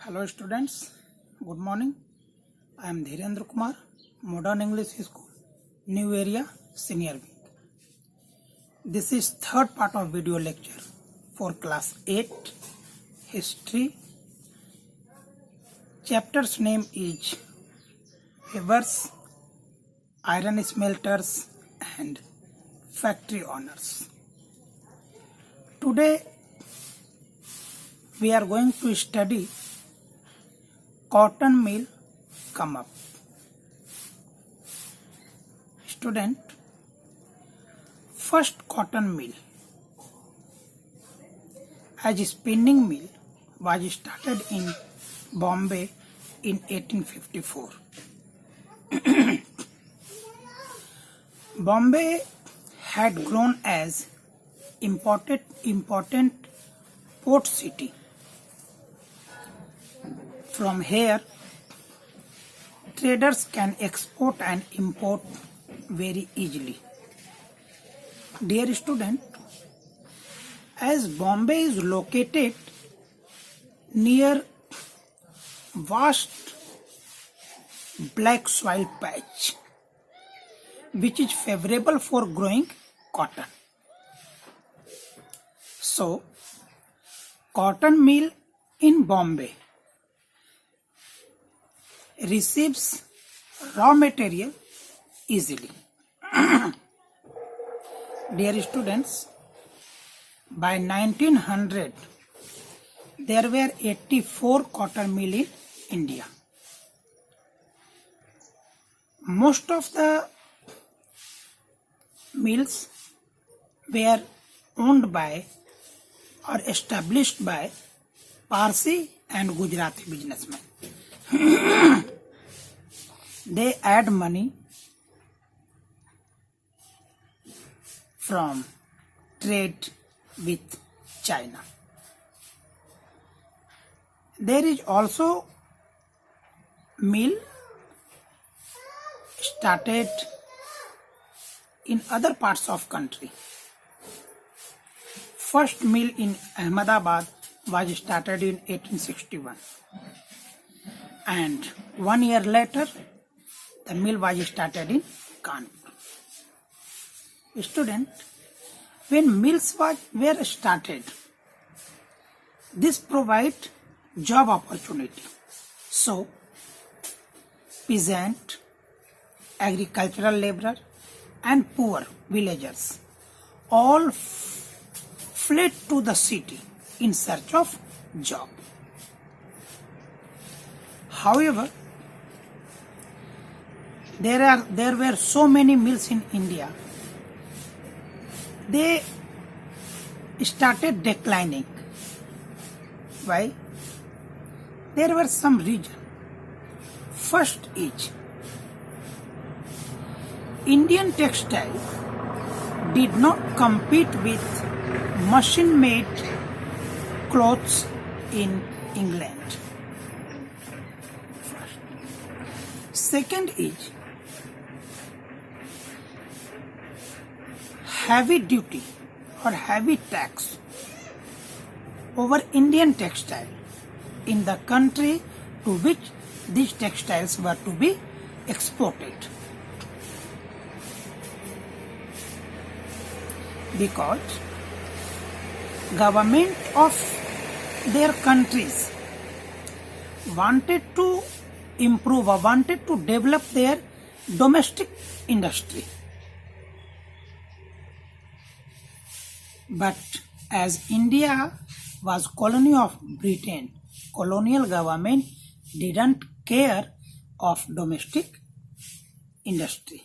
Hello students, good morning. I am Dhirendra Kumar, Modern English School, New Area, Senior Wing. This is third part of video lecture for class 8, History. Chapter's name is Weavers, Iron Smelters and Factory Owners. Today we are going to study cotton mill come up. Student, first cotton mill as a spinning mill was started in Bombay in 1854. Bombay had grown as important port city. From here, traders can export and import very easily. Dear student, as Bombay is located near vast black soil patch, which is favorable for growing cotton. So, cotton mill in Bombay receives raw material easily. Dear students, by 1900 there were 84 cotton mills in India. Most of the mills were owned by or established by Parsi and Gujarati businessmen. They add money from trade with China. There is also mill started in other parts of country. First mill in Ahmedabad was started in 1861. And 1 year later, the mill was started in Kanpur. Student, when mills were started, this provide job opportunity. So, peasant, agricultural laborer, and poor villagers all fled to the city in search of job. However, there were so many mills in India, they started declining. Why? There were some reasons. First is, Indian textile did not compete with machine-made clothes in England. Second is, heavy duty or heavy tax over Indian textile in the country to which these textiles were to be exported. Because government of their countries wanted to improve or wanted to develop their domestic industry. But as India was colony of Britain, colonial government didn't care of domestic industry.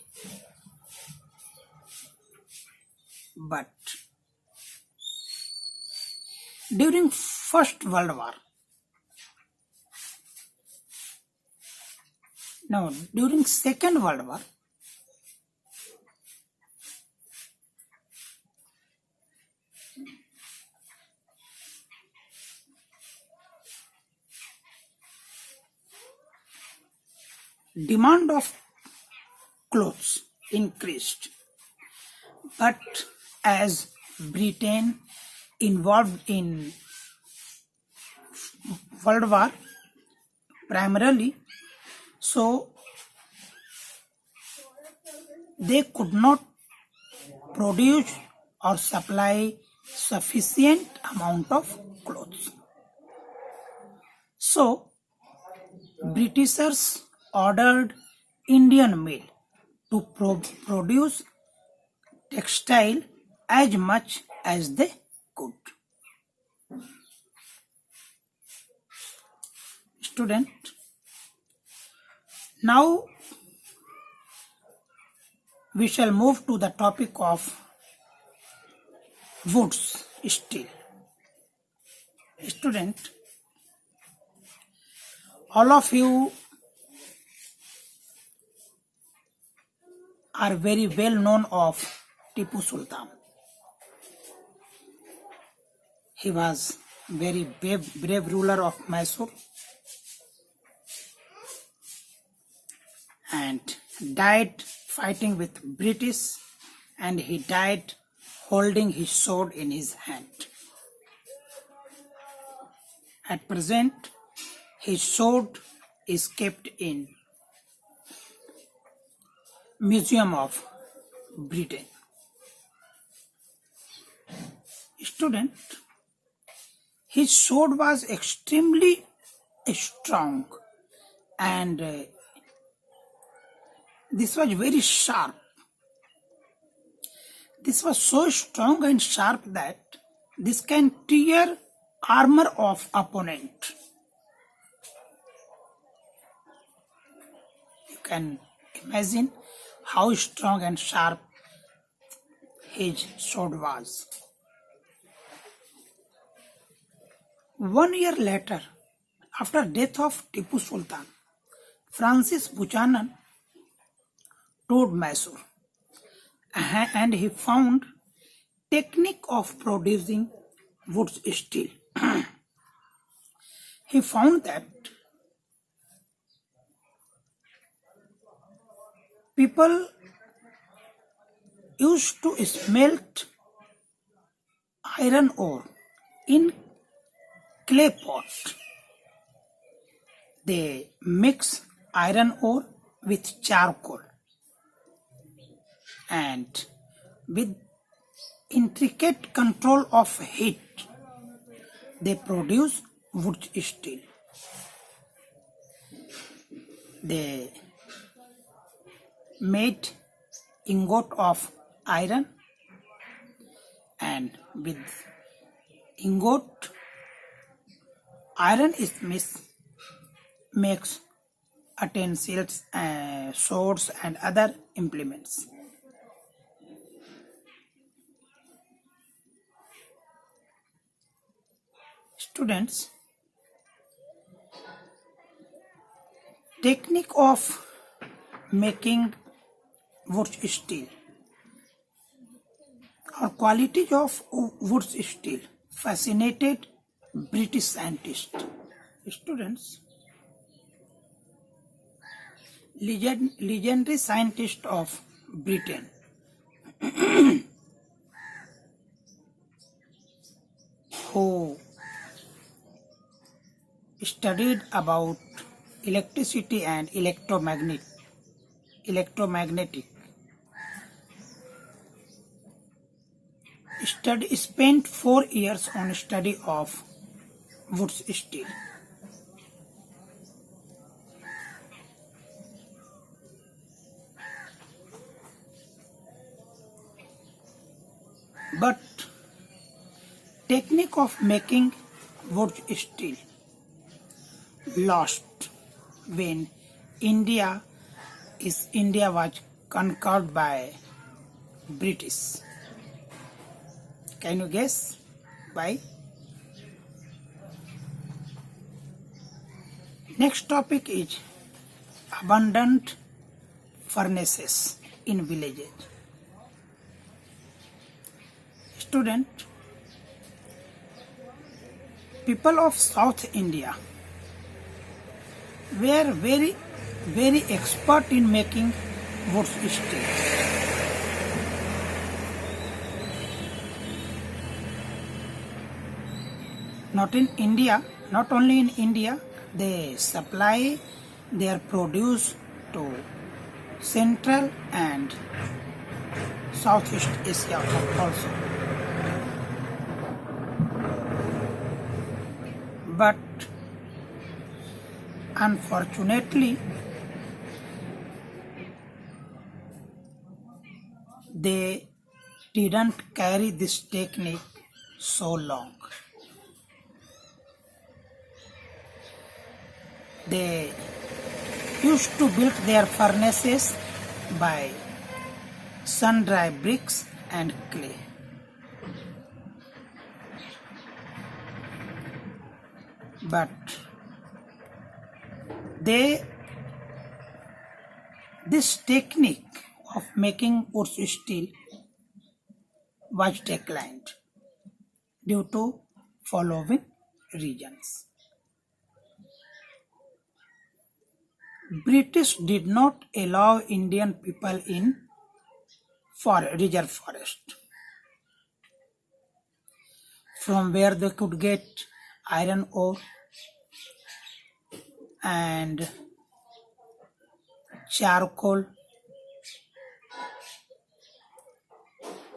But during First World War, during Second World War, demand of clothes increased, but as Britain involved in World War, primarily, so they could not produce or supply sufficient amount of clothes. So Britishers ordered Indian mill to produce textile as much as they could. Student, now we shall move to the topic of woods steel. Student, all of you are very well known of Tipu Sultan. He was very brave ruler of Mysore and died fighting with British, and he died holding his sword in his hand. At present, his sword is kept in Museum of Britain. Student, his sword was extremely strong and this was very sharp. This was so strong and sharp that this can tear armor of opponent. You can imagine how strong and sharp his sword was. 1 year later, after death of Tipu Sultan, Francis Buchanan toured Mysore and he found technique of producing wood steel. He found that people used to smelt iron ore in clay pot. They mix iron ore with charcoal and with intricate control of heat, they produce wood steel. They made ingot of iron, and with ingot, iron is makes utensils, swords and other implements. Students, technique of making wood steel or qualities of wood steel fascinated British scientists. Students, legendary scientist of Britain who studied about electricity and electromagnetic spent 4 years on study of wood steel. But technique of making wood steel lost when India was conquered by British. Can you guess why? Next topic is abundant furnaces in villages. Student, people of South India were very expert in making wood steel. Not only in India, They supply their produce to Central and Southeast Asia also. But unfortunately, they didn't carry this technique so long. They used to build their furnaces by sun-dry bricks and clay. But this technique of making wood steel was declined due to following reasons. British did not allow Indian people in for reserve forest, from where they could get iron ore and charcoal.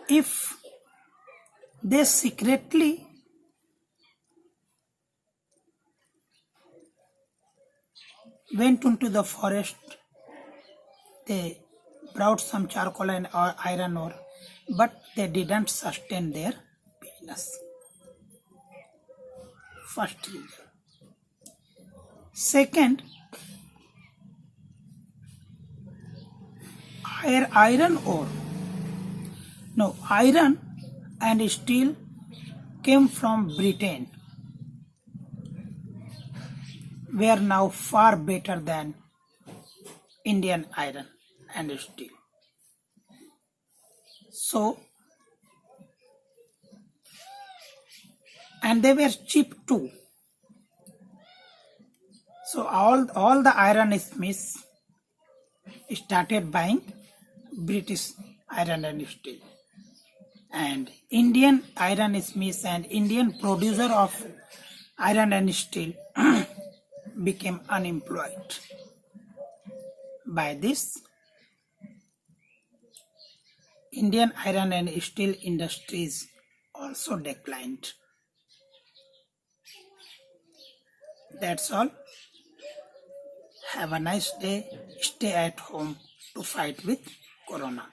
If they secretly went into the forest, they brought some charcoal and iron ore, but they didn't sustain their business. First reason. Second, iron and steel came from Britain, were now far better than Indian iron and steel. So, and they were cheap too. So all the iron smiths started buying British iron and steel. And Indian iron smiths and Indian producer of iron and steel became unemployed. By this, Indian iron and steel industries also declined. That's all. Have a nice day. Stay at home to fight with Corona.